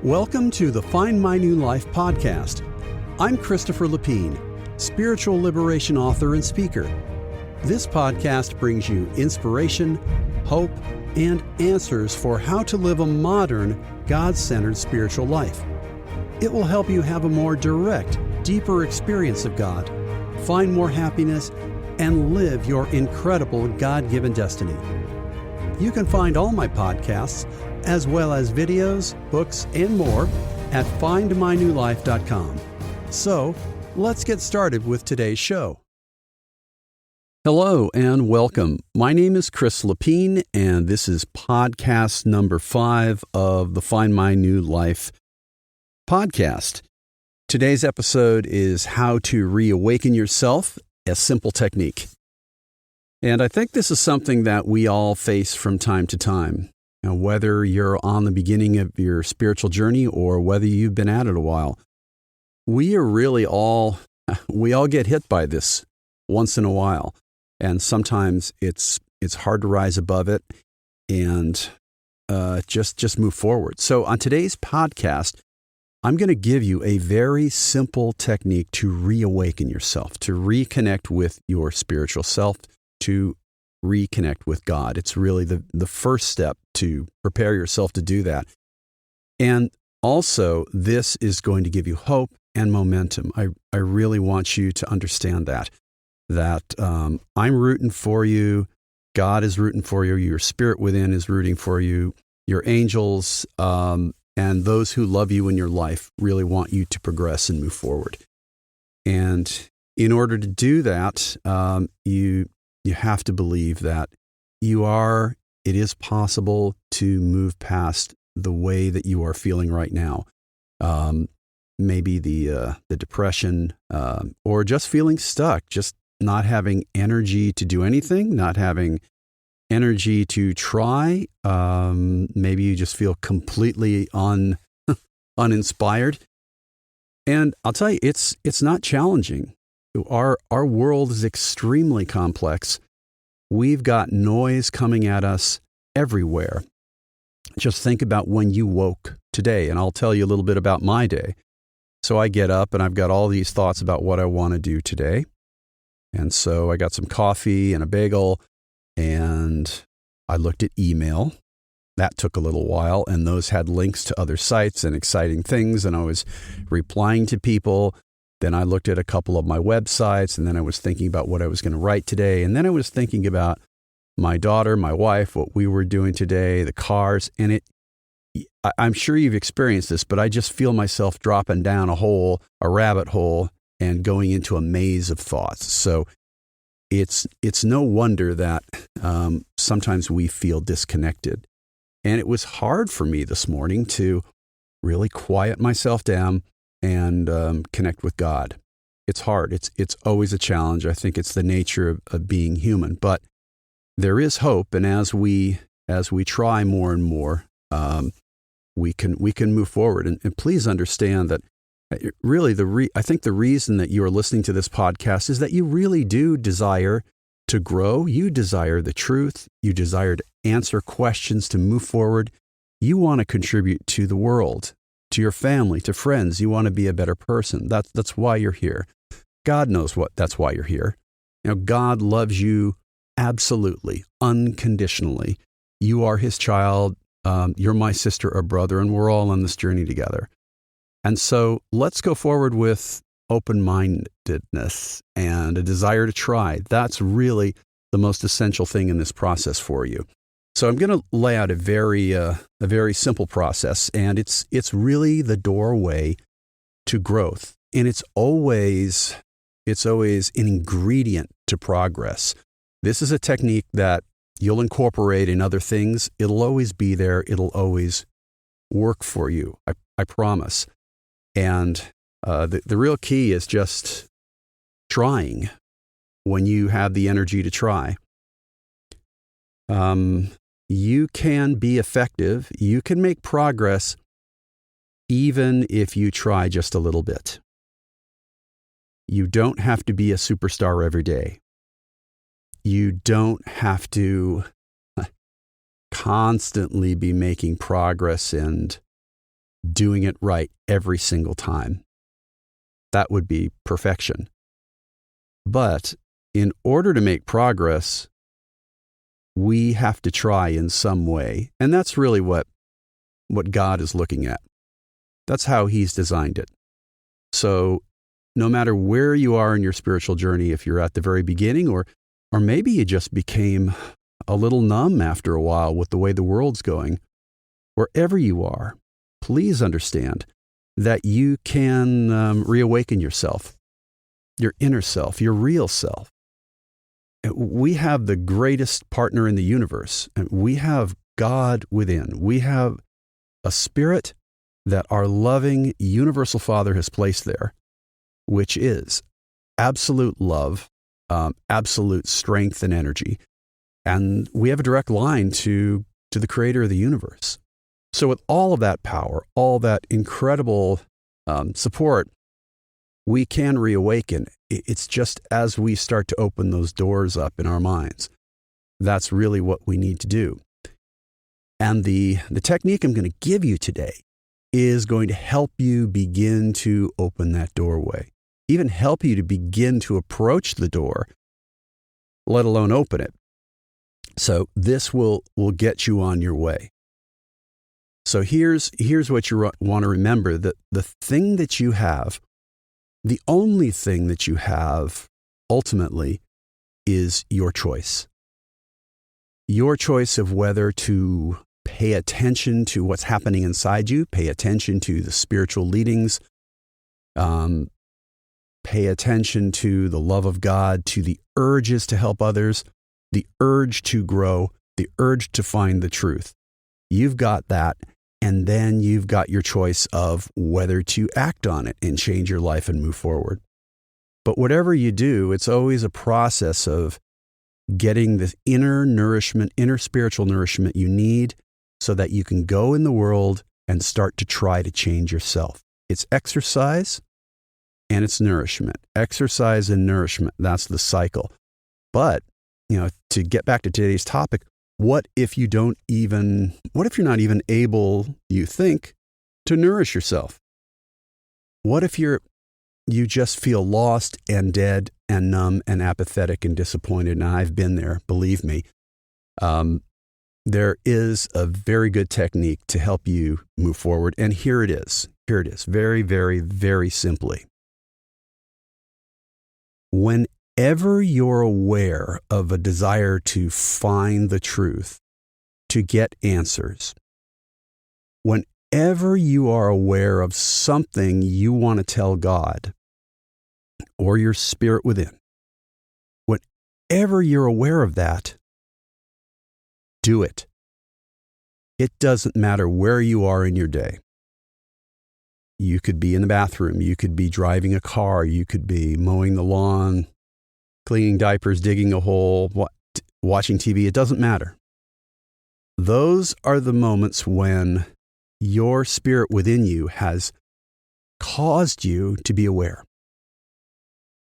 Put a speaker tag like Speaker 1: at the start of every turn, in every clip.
Speaker 1: Welcome to the Find My New Life podcast. I'm Christopher Lapine, spiritual liberation author and speaker. This podcast brings you inspiration, hope, and answers for how to live a modern, God-centered spiritual life. It will help you have a more direct, deeper experience of God, find more happiness, and live your incredible God-given destiny. You can find all my podcasts, as well as videos, books, and more at findmynewlife.com. So, let's get started with today's show. Hello and welcome. My name is Chris Lapine, and this is podcast number 5 of the Find My New Life podcast. Today's episode is how to reawaken yourself, a simple technique. And I think this is something that we all face from time to time. Now, whether you're on the beginning of your spiritual journey or whether you've been at it a while, we all get hit by this once in a while. And sometimes it's hard to rise above it and just move forward. So on today's podcast, I'm going to give you a very simple technique to reawaken yourself, to reconnect with your spiritual self, to reconnect with God. It's really the first step to prepare yourself to do that. And also, this is going to give you hope and momentum. I really want you to understand that I'm rooting for you. God is rooting for you. Your spirit within is rooting for you. Your angels and those who love you in your life really want you to progress and move forward. And in order to do that, you have to believe that it is possible to move past the way that you are feeling right now. Maybe the depression, or just feeling stuck, just not having energy to do anything, not having energy to try. Maybe you just feel completely uninspired. And I'll tell you, it's not challenging. Our world is extremely complex. We've got noise coming at us everywhere. Just think about when you woke today, and I'll tell you a little bit about my day. So I get up and I've got all these thoughts about what I want to do today. And so I got some coffee and a bagel, and I looked at email. That took a little while, and those had links to other sites and exciting things, and I was replying to people. Then I looked at a couple of my websites, and then I was thinking about what I was going to write today. And then I was thinking about my daughter, my wife, what we were doing today, the cars. And I'm sure you've experienced this, but I just feel myself dropping down a rabbit hole, and going into a maze of thoughts. So it's no wonder that sometimes we feel disconnected. And it was hard for me this morning to really quiet myself down and connect with God. It's hard. It's always a challenge. I think it's the nature of being human. But there is hope, and as we try more and more, we can move forward. And please understand that really I think the reason that you are listening to this podcast is that you really do desire to grow. You desire the truth. You desire to answer questions, to move forward. You want to contribute to the world, to your family, to friends. You want to be a better person. That's why you're here. God knows that's why you're here. God loves you absolutely, unconditionally. You are his child. You're my sister or brother, and we're all on this journey together. And so let's go forward with open-mindedness and a desire to try. That's really the most essential thing in this process for you. So I'm going to lay out a very simple process, and it's really the doorway to growth. And it's always an ingredient to progress. This is a technique that you'll incorporate in other things. It'll always be there. It'll always work for you. I promise. And the real key is just trying when you have the energy to try. You can be effective. You can make progress even if you try just a little bit. You don't have to be a superstar every day. You don't have to constantly be making progress and doing it right every single time. That would be perfection. But in order to make progress, we have to try in some way. And that's really what God is looking at. That's how He's designed it. So no matter where you are in your spiritual journey, if you're at the very beginning, or maybe you just became a little numb after a while with the way the world's going, wherever you are, please understand that you can reawaken yourself, your inner self, your real self. We have the greatest partner in the universe. We have God within. We have a spirit that our loving universal Father has placed there, which is absolute love, absolute strength and energy. And we have a direct line to the creator of the universe. So with all of that power, all that incredible support, we can reawaken. It's just as we start to open those doors up in our minds. That's really what we need to do. And the technique I'm going to give you today is going to help you begin to open that doorway, even help you to begin to approach the door, let alone open it. So this will get you on your way. So here's what you want to remember, that the thing that you have, the only thing that you have ultimately is your choice. Your choice of whether to pay attention to what's happening inside you, pay attention to the spiritual leadings, pay attention to the love of God, to the urges to help others, the urge to grow, the urge to find the truth. You've got that, and then you've got your choice of whether to act on it and change your life and move forward. But whatever you do, it's always a process of getting the inner nourishment, inner spiritual nourishment you need so that you can go in the world and start to try to change yourself. It's exercise and it's nourishment. Exercise and nourishment, that's the cycle. But, to get back to today's topic, what if you're not even able, you think, to nourish yourself? What if you just feel lost and dead and numb and apathetic and disappointed? And I've been there, believe me. There is a very good technique to help you move forward. And here it is. Very, very, very simply. Whenever you're aware of a desire to find the truth, to get answers, whenever you are aware of something you want to tell God or your spirit within, whenever you're aware of that, do it. It doesn't matter where you are in your day. You could be in the bathroom. You could be driving a car. You could be mowing the lawn, cleaning diapers, digging a hole, watching TV. It doesn't matter. Those are the moments when your spirit within you has caused you to be aware.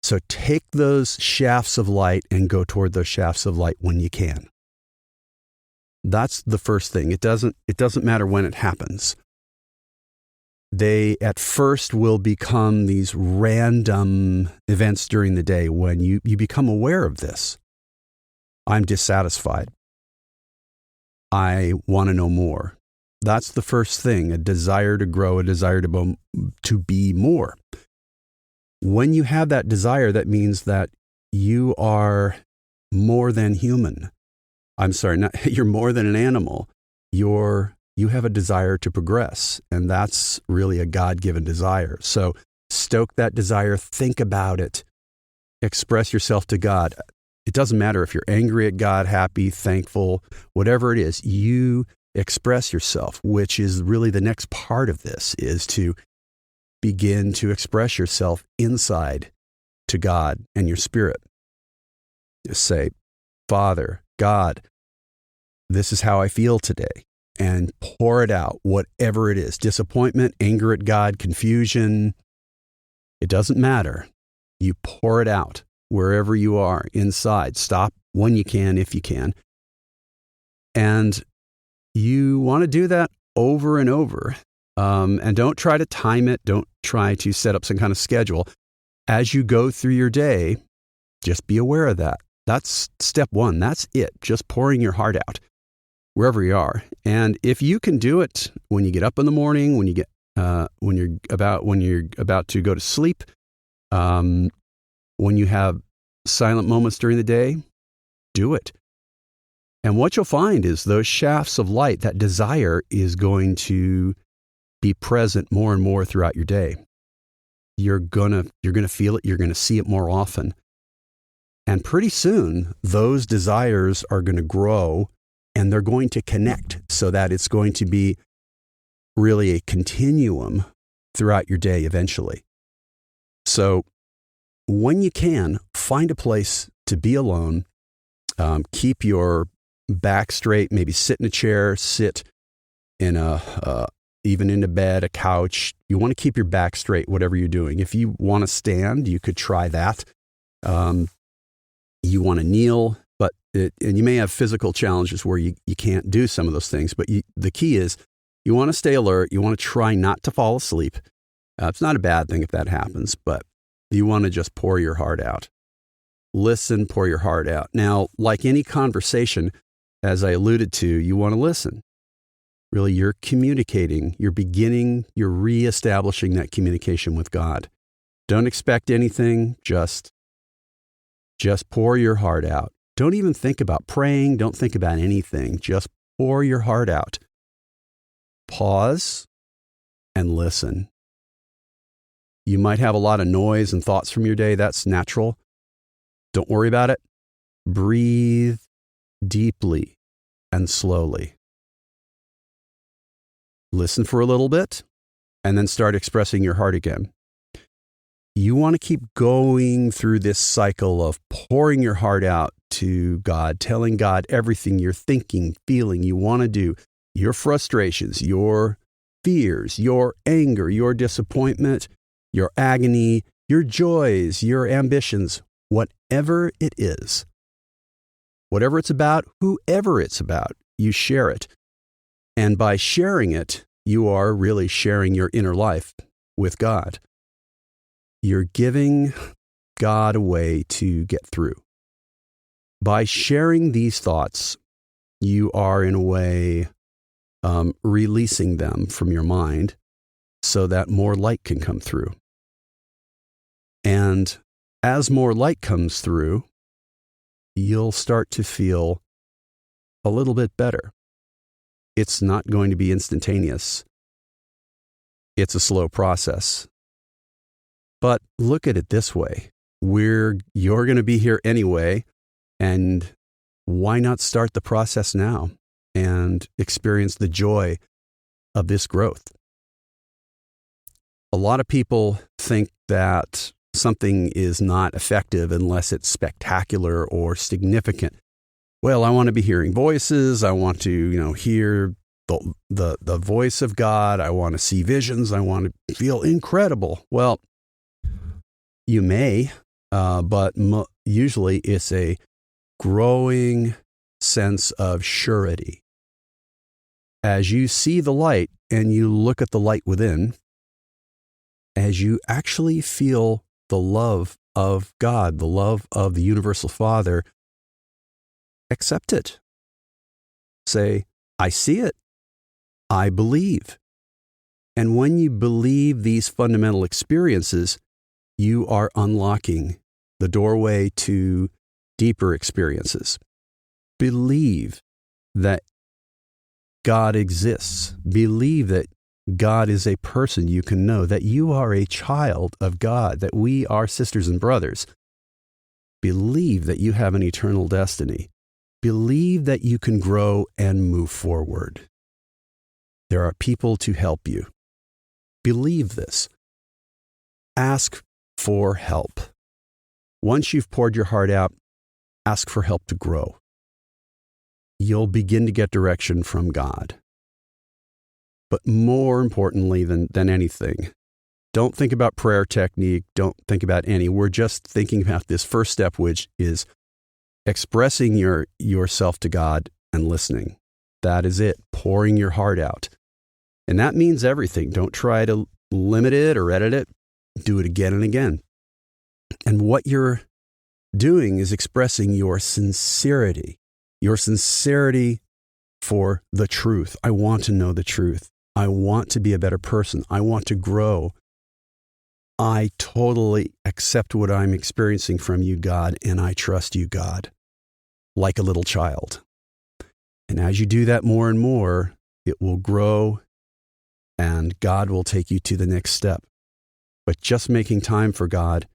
Speaker 1: So take those shafts of light and go toward those shafts of light when you can. That's the first thing. It doesn't matter when it happens. They at first will become these random events during the day when you become aware of this. I'm dissatisfied. I want to know more. That's the first thing, a desire to grow, a desire to be more. When you have that desire, that means that you are more than human. You're more than an animal. You have a desire to progress, and that's really a God-given desire. So stoke that desire, think about it, express yourself to God. It doesn't matter if you're angry at God, happy, thankful, whatever it is, you express yourself, which is really the next part of this, is to begin to express yourself inside to God and your spirit. Just say, Father, God, this is how I feel today. And pour it out, whatever it is. Disappointment, anger at God, confusion. It doesn't matter. You pour it out wherever you are inside. Stop when you can, if you can. And you want to do that over and over. And don't try to time it. Don't try to set up some kind of schedule. As you go through your day, just be aware of that. That's step one. That's it. Just pouring your heart out wherever you are. And if you can do it when you get up in the morning, when you're about to go to sleep, when you have silent moments during the day, do it. And what you'll find is those shafts of light, that desire is going to be present more and more throughout your day. You're gonna feel it. You're gonna see it more often. And pretty soon, those desires are going to grow and they're going to connect so that it's going to be really a continuum throughout your day eventually. So when you can, find a place to be alone. Keep your back straight, maybe sit in a chair, sit in even in a bed, a couch. You want to keep your back straight, whatever you're doing. If you want to stand, you could try that. You want to kneel, and you may have physical challenges where you can't do some of those things. But the key is you want to stay alert. You want to try not to fall asleep. It's not a bad thing if that happens, but you want to just pour your heart out. Listen, pour your heart out. Now, like any conversation, as I alluded to, you want to listen. Really, you're communicating. You're reestablishing that communication with God. Don't expect anything. Just pour your heart out. Don't even think about praying. Don't think about anything. Just pour your heart out. Pause and listen. You might have a lot of noise and thoughts from your day. That's natural. Don't worry about it. Breathe deeply and slowly. Listen for a little bit and then start expressing your heart again. You want to keep going through this cycle of pouring your heart out to God, telling God everything you're thinking, feeling, you want to do, your frustrations, your fears, your anger, your disappointment, your agony, your joys, your ambitions, whatever it is. Whatever it's about, whoever it's about, you share it. And by sharing it, you are really sharing your inner life with God. You're giving God a way to get through. By sharing these thoughts, you are in a way releasing them from your mind so that more light can come through. And as more light comes through, you'll start to feel a little bit better. It's not going to be instantaneous. It's a slow process. But look at it this way. You're going to be here anyway, and why not start the process now and experience the joy of this growth? A lot of people think that something is not effective unless it's spectacular or significant. Well, I want to be hearing voices. I want to, hear the voice of God. I want to see visions. I want to feel incredible. Well, you may, but usually it's a growing sense of surety. As you see the light and you look at the light within, as you actually feel the love of God, the love of the Universal Father, accept it. Say, I see it. I believe. And when you believe these fundamental experiences, you are unlocking the doorway to deeper experiences. Believe that God exists. Believe that God is a person you can know, that you are a child of God, that we are sisters and brothers. Believe that you have an eternal destiny. Believe that you can grow and move forward. There are people to help you. Believe this. Ask for help. Once you've poured your heart out, ask for help to grow. You'll begin to get direction from God. But more importantly than anything, don't think about prayer technique. Don't think about any. We're just thinking about this first step, which is expressing yourself to God and listening. That is it, pouring your heart out. And that means everything. Don't try to limit it or edit it. Do it again and again. And what you're doing is expressing your sincerity for the truth. I want to know the truth. I want to be a better person. I want to grow. I totally accept what I'm experiencing from you, God, and I trust you, God, like a little child. And as you do that more and more, it will grow and God will take you to the next step. But just making time for God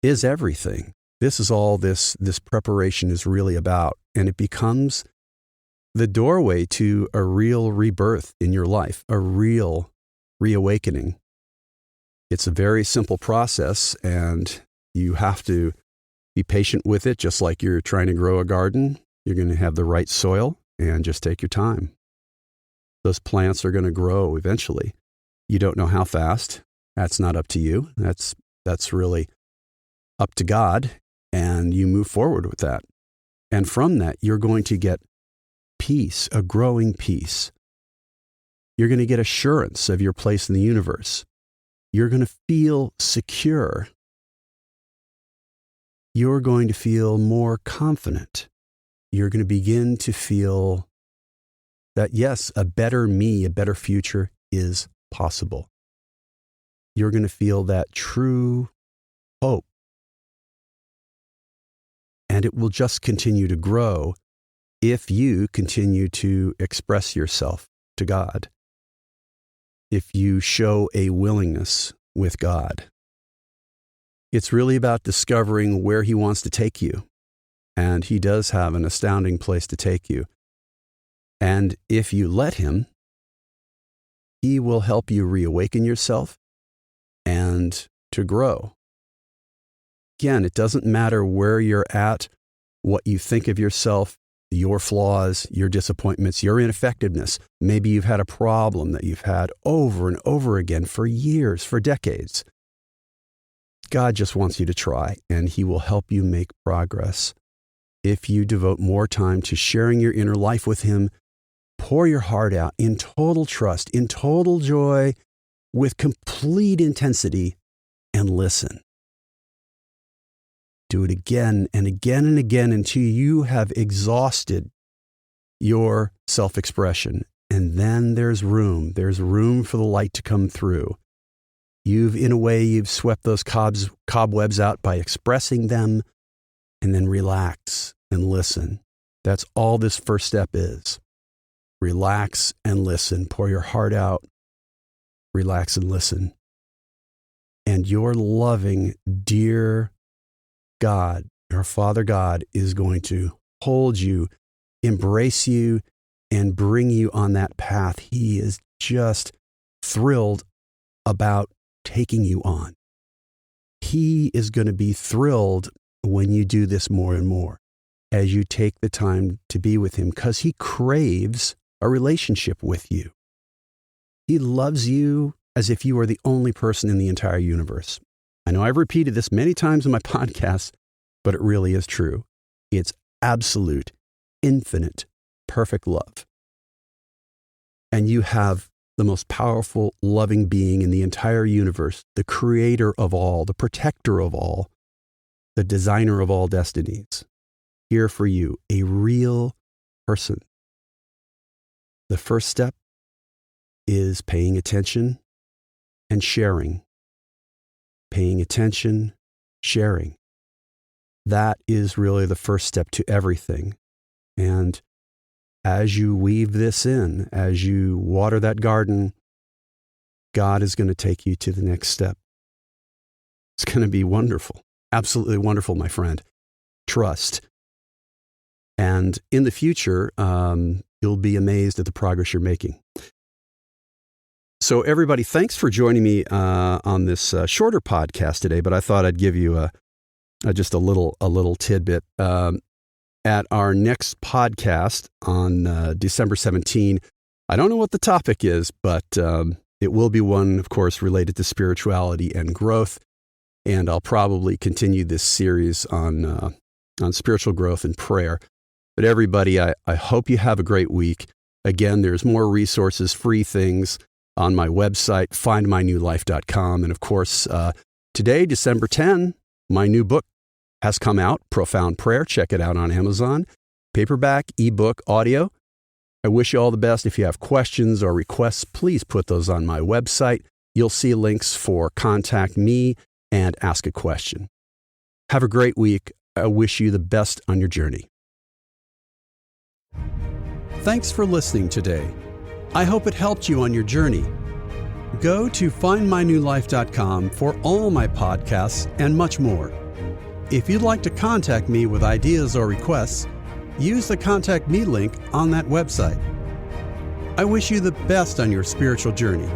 Speaker 1: is everything. This is all this preparation is really about. And it becomes the doorway to a real rebirth in your life, a real reawakening. It's a very simple process, and you have to be patient with it, just like you're trying to grow a garden. You're going to have the right soil, and just take your time. Those plants are going to grow eventually. You don't know how fast. That's not up to you. That's really up to God, and you move forward with that. And from that, you're going to get peace, a growing peace. You're going to get assurance of your place in the universe. You're going to feel secure. You're going to feel more confident. You're going to begin to feel that, yes, a better me, a better future is possible. You're going to feel that true hope. And it will just continue to grow if you continue to express yourself to God. If you show a willingness with God. It's really about discovering where He wants to take you. And He does have an astounding place to take you. And if you let Him, He will help you reawaken yourself and to grow. Again, it doesn't matter where you're at, what you think of yourself, your flaws, your disappointments, your ineffectiveness. Maybe you've had a problem that you've had over and over again for years, for decades. God just wants you to try, and He will help you make progress. If you devote more time to sharing your inner life with Him, pour your heart out in total trust, in total joy, with complete intensity, and listen. Do it again and again and again until you have exhausted your self-expression. And then there's room for the light to come through. In a way, you've swept those cobwebs out by expressing them, and then relax and listen. That's all this first step is. Relax and listen. Pour your heart out. Relax and listen. And your loving, dear God, our Father God, is going to hold you, embrace you, and bring you on that path He is just thrilled about taking you on. He is going to be thrilled when you do this more and more, as you take the time to be with Him, because He craves a relationship with you. He loves you as if you are the only person in the entire universe. I know I've repeated this many times in my podcast, but it really is true. It's absolute, infinite, perfect love. And you have the most powerful, loving being in the entire universe, the creator of all, the protector of all, the designer of all destinies, here for you, a real person. The first step is paying attention and sharing. Paying attention, sharing. That is really the first step to everything. And as you weave this in, as you water that garden, God is going to take you to the next step. It's going to be wonderful. Absolutely wonderful, my friend. Trust. And in the future, you'll be amazed at the progress you're making. So everybody, thanks for joining me on this shorter podcast today, but I thought I'd give you just a little tidbit. At our next podcast on December 17, I don't know what the topic is, but it will be one, of course, related to spirituality and growth. And I'll probably continue this series on spiritual growth and prayer. But everybody, I hope you have a great week. Again, there's more resources, free things on my website, findmynewlife.com. And of course, today, December 10, my new book has come out, Profound Prayer. Check it out on Amazon. Paperback, ebook, audio. I wish you all the best. If you have questions or requests, please put those on my website. You'll see links for Contact Me and Ask a Question. Have a great week. I wish you the best on your journey. Thanks for listening today. I hope it helped you on your journey. Go to findmynewlife.com for all my podcasts and much more. If you'd like to contact me with ideas or requests, use the Contact Me link on that website. I wish you the best on your spiritual journey.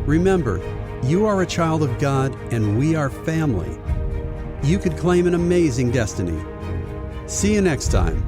Speaker 1: Remember, you are a child of God and we are family. You could claim an amazing destiny. See you next time